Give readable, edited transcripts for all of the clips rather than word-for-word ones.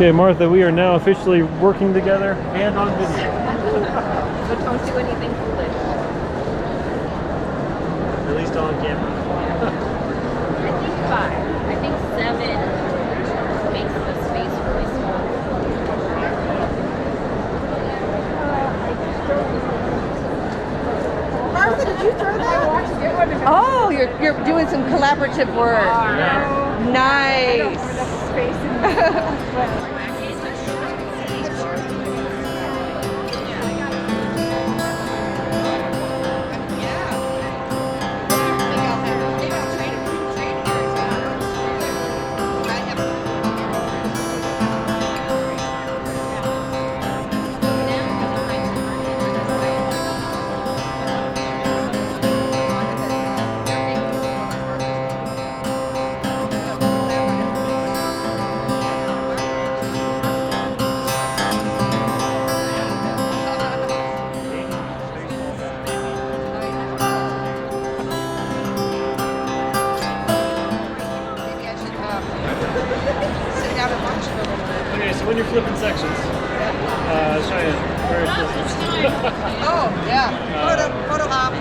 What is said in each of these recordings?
Okay, Martha, we are now officially working together and on video. But don't do anything foolish. At least on camera. I think 5. I think 7 makes the space really small. Martha, did you throw that? Oh, you're doing some collaborative work. Nice. Okay, so when you're flipping sections, Cheyenne, where is Oh, yeah. Photo op.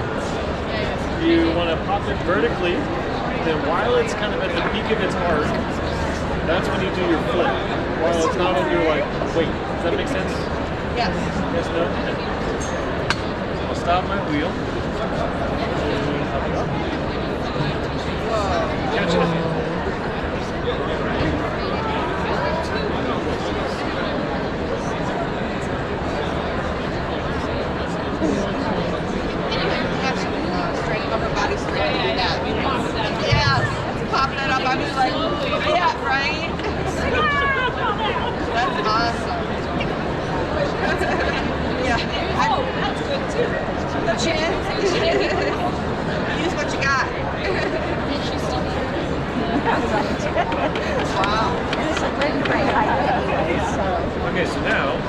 you want to pop it vertically, then while it's kind of at the peak of its arc, that's when you do your flip. While it's not on your wait, does that make sense? Yes. Yes, no? Okay. I'll stop my wheel. And hop it up. Whoa. Catch it. Pop that up. I was like, yeah, right? That's awesome. Yeah. Oh, that's good too. Chin. Use what you got. Wow. It's a great idea. Okay, so now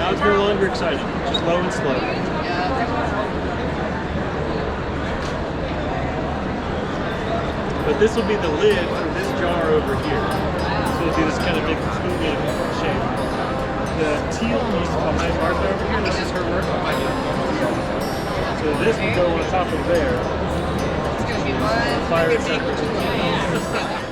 it's no longer exciting, just low and slow. But this will be the lid for this jar over here. So it'll do this kind of big tubing shape. The teal piece behind Martha over here, this is her work. So this will go on top of there. It's going to be one. Fire it separately.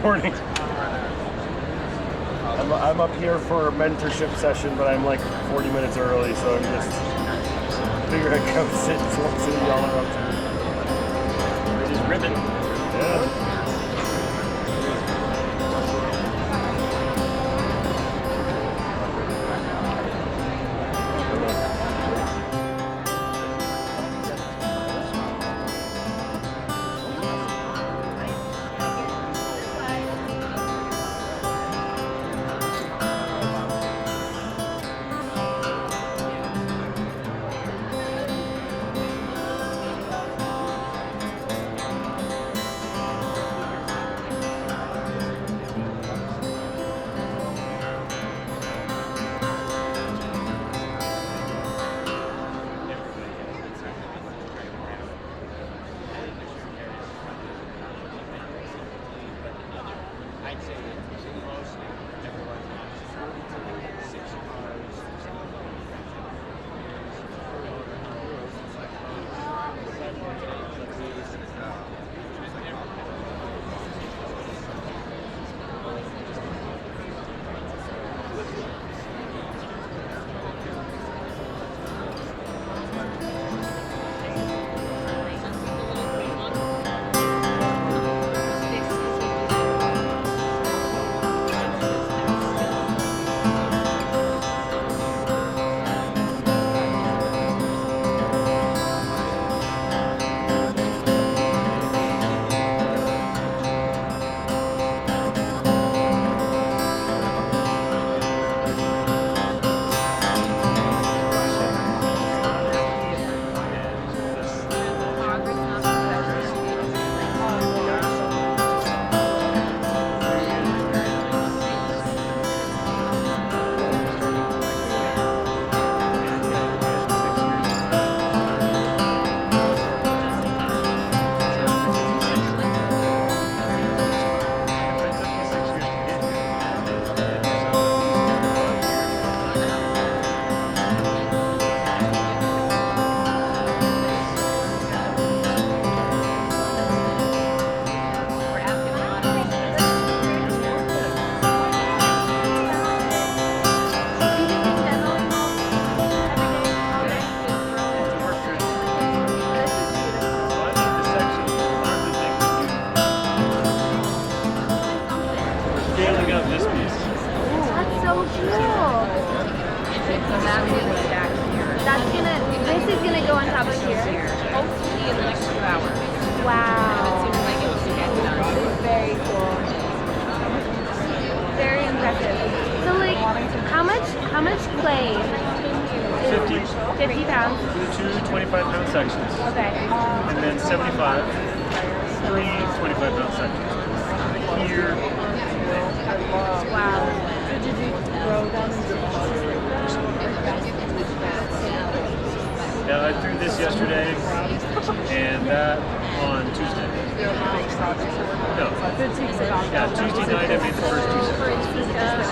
morning. I'm up here for a mentorship session, but I'm like 40 minutes early, so I'm just figuring I'd come sit and see y'all are up to. Just ribbon. Yeah. This is gonna go on top of here. Hopefully in the next 2 hours. Wow. It seems like it was getting done. Very cool. Very impressive. So like, how much clay? 50. 50 pounds. Two 25-pound sections. Okay. And then 75. Three 25-pound sections. Here. Wow. Yeah, I threw this yesterday, and that on Tuesday. No. Yeah, Tuesday night I made the first two sets.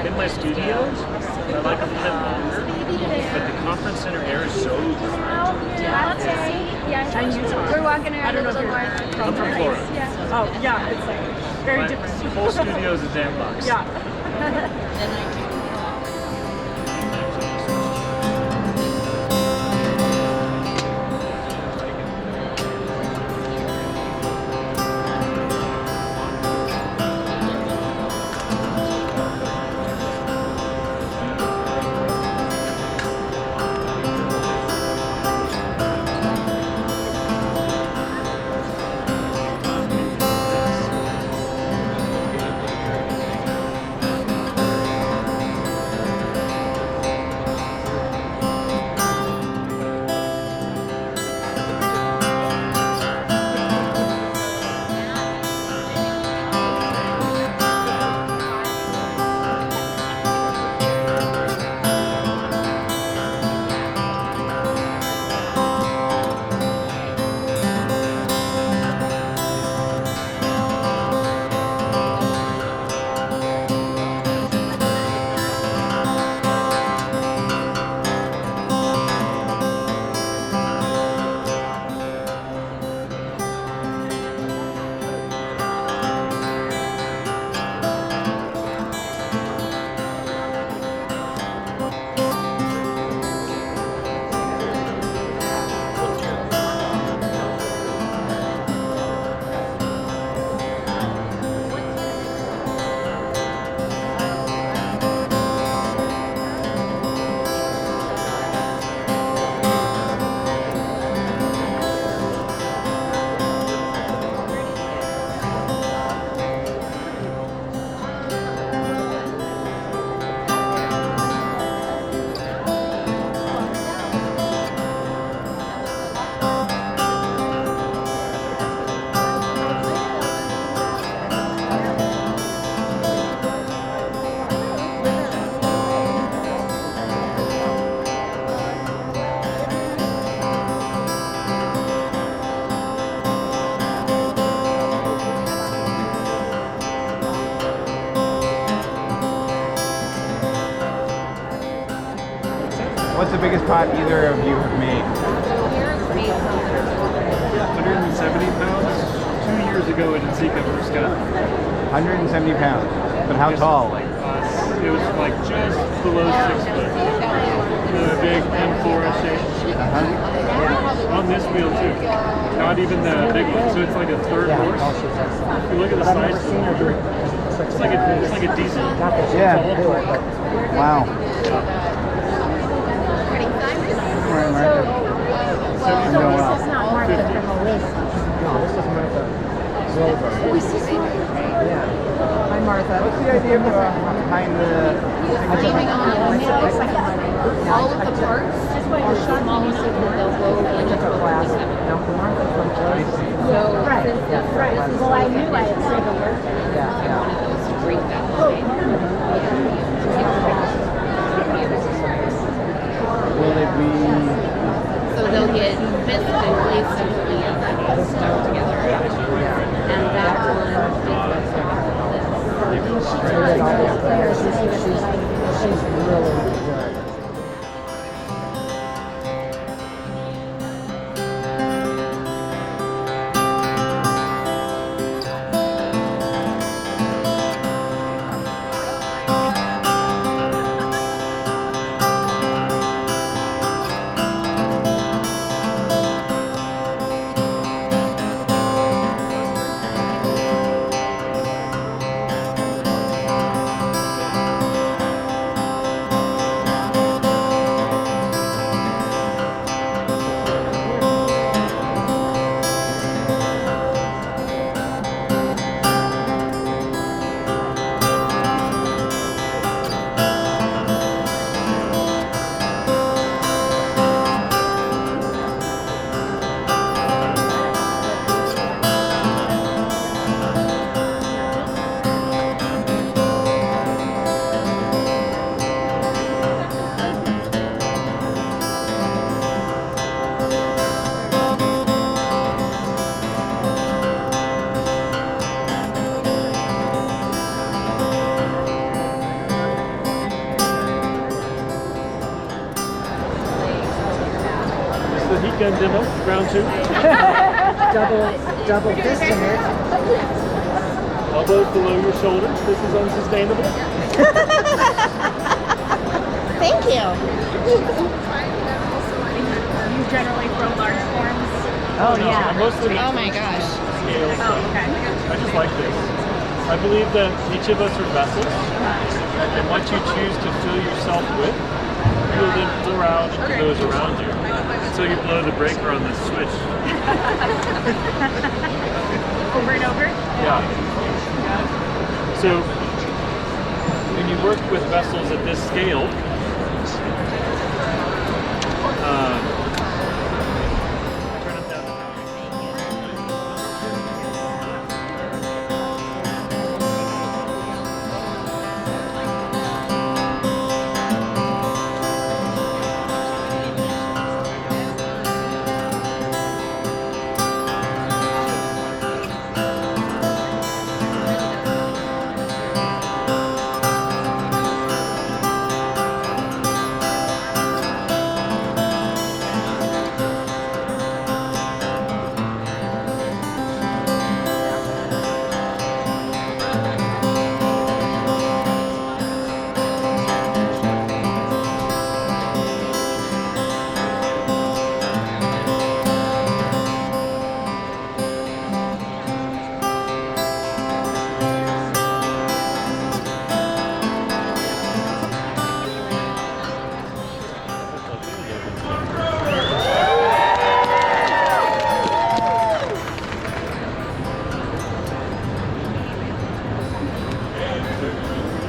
In my studio, I like them a bit longer, but the conference center air is so dry. We're walking around a little more. I'm from Florida. Oh, yeah, it's like very My different. whole studio is a damn box. Yeah. What's the biggest pot either of you have made? 170 pounds. 2 years ago at NCECA for Skutt. 170 pounds. But how tall? Like, It was like just below 6 foot. The big M4 shape. On this wheel too. Not even the big one. So it's like a third horse. If you look at the size, it's like a diesel. Yeah. It's all torque. Wow. Hi, Martha. What's the idea behind the... All of the parts are small enough that they'll go into the class. So since the Well, I knew I had said the word. one of those to break that line. Will it be... So they'll get missed and glazed separately and then get stuck together. And that one is She's really good. The heat gun demo, round 2. Double fisting it. Elbows below your shoulders. This is unsustainable. Thank you. You generally throw large forms. Oh, No, yeah. I'm mostly Oh my gosh. scale. Oh, okay. I just like this. I believe that each of us are vessels, and what you choose to fill yourself with, you will then pour out into those around you until you blow the breaker on the switch. Over and over. Yeah. So when you work with vessels at this scale, turn it down.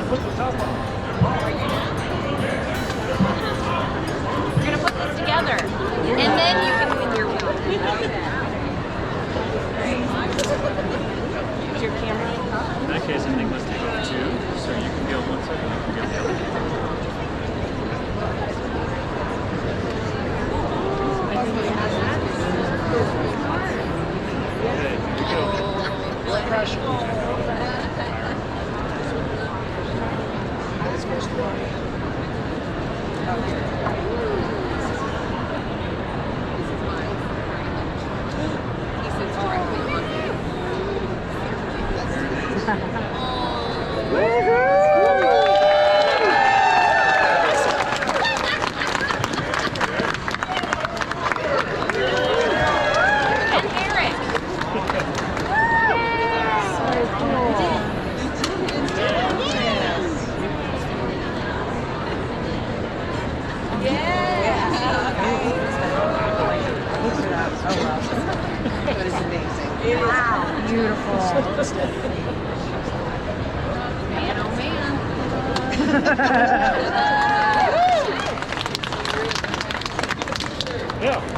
Put the top on. We're gonna put this together, and then you can win your wheel. Is your camera? In that case, I think let's take off 2, so you can be on one side and I can be on the other. Okay, here we go. Blood pressure. Wow, beautiful. Man, oh man. Yeah.